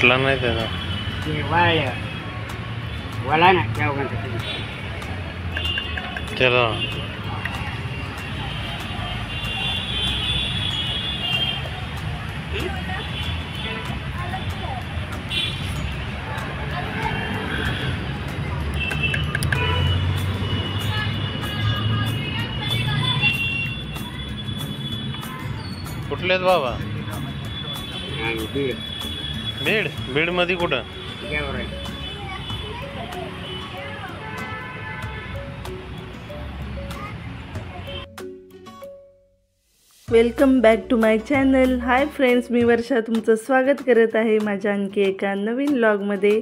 फुटला नाही त्याचा वाला ना क्या होगा चलो कुठलेत बाबा? बीड बीड मध्ये कुठं? Welcome back to my channel. Hi friends, मी वर्षा तुमचं स्वागत करत आहे माझ्या आणखी एका नवीन व्लॉगमध्ये.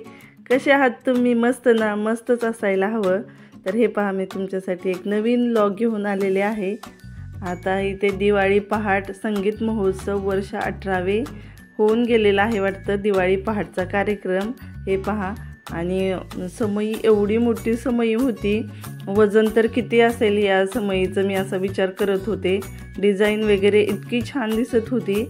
कसे आहात तुम्ही? मस्त ना? मस्तच असायला हवं. तर हे पहा, मी तुमच्यासाठी एक नवीन व्लॉग घेऊन आलेले आहे. आता इथे दिवाळी पहाट संगीत महोत्सव वर्ष 18वे होऊन गेलेला आहे वाटतं. दिवाळी पहाटचा कार्यक्रम हे पहा. आणि समई एवढी मोठी समई होती. वजन तर किती असेल या समईचं मी असा विचार करत होते. डिझाईन वगैरे इतकी छान दिसत होती.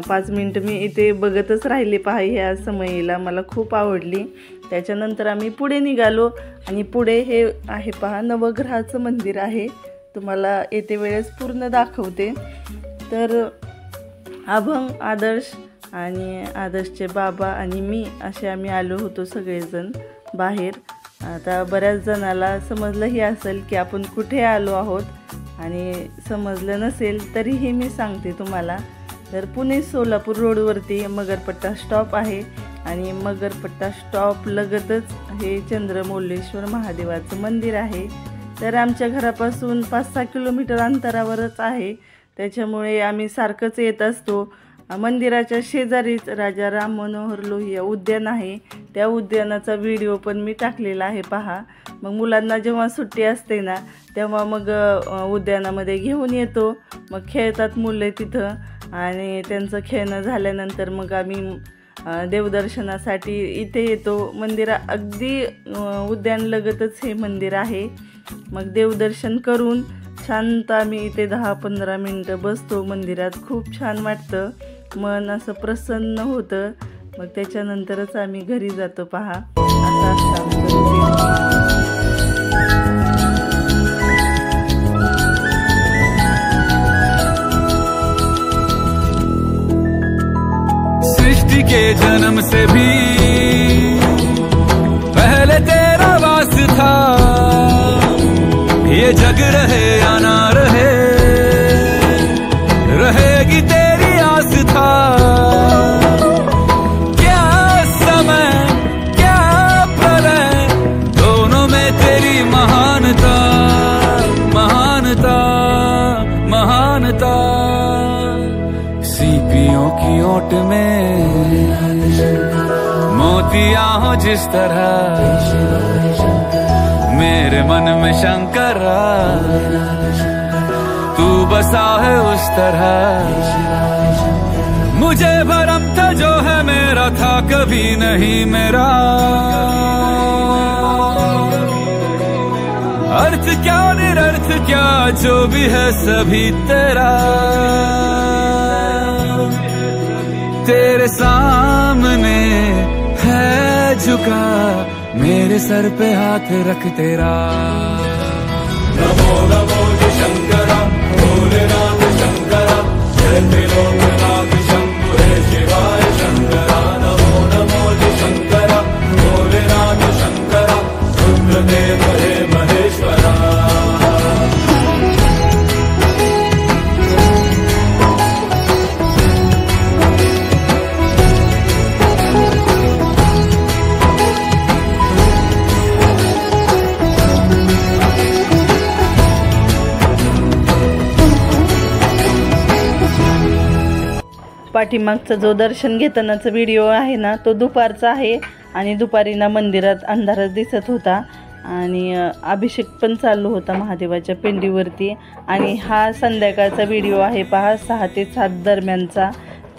5 मिनटं मी इथे बघतच राहिले पहा. ह्या समईला मला खूप आवडली. त्याच्यानंतर आम्ही पुढे निघालो आणि पुढे हे आहे पहा, नवग्रहाचं मंदिर आहे. तुम्हाला येते वेळेस पूर्ण दाखवते. तर अभंग, आदर्श आणि आदर्शचे बाबा आणि मी असे आम्ही आलो होतो सगळेजण बाहेर. आता बऱ्याच जणाला समजलंही असेल की आपण कुठे आलो आहोत, आणि समजलं नसेल तरीही मी सांगते तुम्हाला. तर पुणे सोलापूर रोडवरती मगरपट्टा स्टॉप आहे आणि मगरपट्टा स्टॉप लगतच हे चंद्रमौलेश्वर महादेवाचं मंदिर आहे. तर आमच्या घरापासून 5-6 किलोमीटर अंतरावरच आहे. त्याच्यामुळे आम्ही सारखंच येत असतो. मंदिराच्या शेजारीच राजा राम मनोहर लोहिया उद्यान आहे. त्या उद्यानाचा व्हिडिओ पण मी टाकलेला आहे पहा. मग मुलांना जेव्हा सुट्टी असते ना, तेव्हा मग उद्यानामध्ये घेऊन येतो. मग खेळतात मुले तिथं, आणि त्यांचं खेळणं झाल्यानंतर मग आम्ही देवदर्शनासाठी इथे येतो. मंदिरा अगदी उद्यानलगतच हे मंदिर आहे. मग देवदर्शन करून शांत आम्ही इथे 10-15 मिनटं बसतो मंदिरात. खूप छान वाटतं, मन असं प्रसन्न होतं. मग त्याच्यानंतरच आम्ही घरी जातो पहा. असं असतं. सृष्टि के जन्म से भी पहले तेरा वास था. ये जग रहे या ना रहे, रहेगी तेरी आस था. क्या समय क्या प्रलय, दोनों में तेरी महानता महानता महानता. सीपियों की ओट में मोतियां हो जिस तरह, मेरे मन में शंकरा तू बसा है उस तरह. मुझे भरम था जो है मेरा था कभी नहीं मेरा. अर्थ क्या निरर्थ क्या जो भी है सभी तेरा. तेरे सामने है झुका मेरे सर पे हाथ रख तेरा. नमो नमो शंकरा भोलेनाथ शंकरा, जय त्रिलोकनाथ शंभु हे शिवाय शंकरा. नमो नमो शंकरा भोलेनाथ शंकरा, रुद्रदेव हे महेश्वरा. पाठीमागचा जो दर्शन घेतानाचा व्हिडिओ आहे ना, तो दुपारचा आहे. आणि दुपारी ना मंदिरात अंधारच दिसत होता आणि अभिषेक पण चालू होता महादेवाच्या पिंडीवरती. आणि हा संध्याकाळचा व्हिडिओ आहे पहा, 6 ते 7 दरम्यानचा.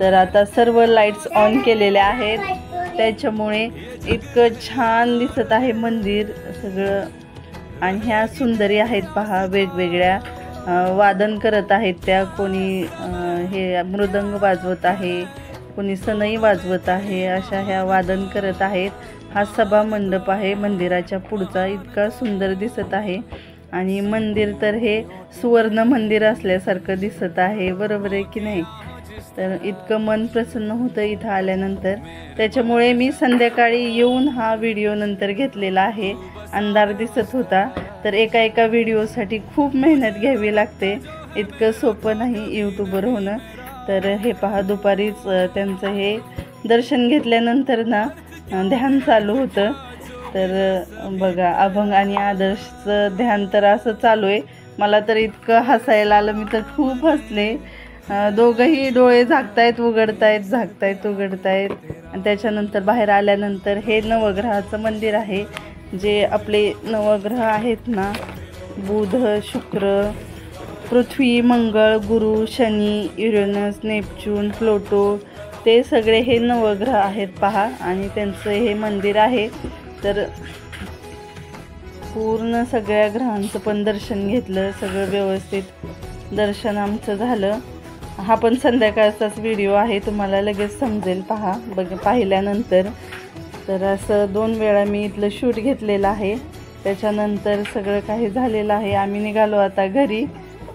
तर आता सर्व लाईट्स ऑन केलेल्या आहेत, त्याच्यामुळे इतकं छान दिसत आहे मंदिर सगळं. आणि ह्या सुंदरी आहेत पहा, वेगवेगळ्या वादन करत आहेत त्या. कोणी हे मृदंग वाजवत आहे, कोणी सनई वाजवत आहे, अशा ह्या वादन करत आहेत. हा सभा मंडप आहे मंदिराच्या पुढचा, इतका सुंदर दिसत आहे. आणि मंदिर तर हे सुवर्ण मंदिर असल्यासारखं दिसत आहे, बरोबर आहे की नाही. तर इतकं मन प्रसन्न होतं इथं आल्यानंतर. त्याच्यामुळे मी संध्याकाळी येऊन हा व्हिडिओ नंतर घेतलेला आहे. अंधार दिसत होता, तर एका व्हिडिओसाठी खूप मेहनत घ्यावी लागते, इतकं सोपं नाही यूट्यूबर होणं. तर हे पहा, दुपारीच त्यांचं हे दर्शन घेतल्यानंतर ना ध्यान चालू होतं. तर बघा, अभंग आणि आदर्शचं ध्यान तर असं चालू आहे. मला तर इतकं हसायला आलं, मी तर खूप हसले. दोघंही डोळे झाकतायत उघडतायत, झाकतायत उघडतायत. आणि त्याच्यानंतर बाहेर आल्यानंतर हे नवग्रहाचं मंदिर आहे. जे आपले नवग्रह आहेत ना, बुध, शुक्र, पृथ्वी, मंगळ, गुरु, शनी, युरेनस, नेपच्यून, प्लुटो, ते सगळे हे नवग्रह आहेत पहा. आणि त्यांचं हे मंदिर आहे. तर पूर्ण सगळ्या ग्रहांचं पण दर्शन घेतलं, सगळं व्यवस्थित दर्शन आमचं झालं. हा पण संध्याकाळचाच व्हिडिओ आहे, तुम्हाला लगेच समजेल पहा पाहिल्यानंतर. तर असं 2 वेळा मी इथलं शूट घेतलेलं आहे. त्याच्यानंतर सगळं काही झालेलं आहे. आम्ही निघालो आता घरी.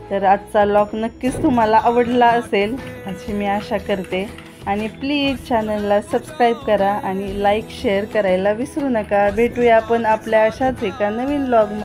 तर आजचा व्लॉग नक्कीच तुम्हाला आवडला असेल अशी मी आशा करते. आणि प्लीज चॅनलला सबस्क्राईब करा आणि लाईक शेअर करायला विसरू नका. भेटूया आपण आपल्या अशाच एका नवीन व्लॉग.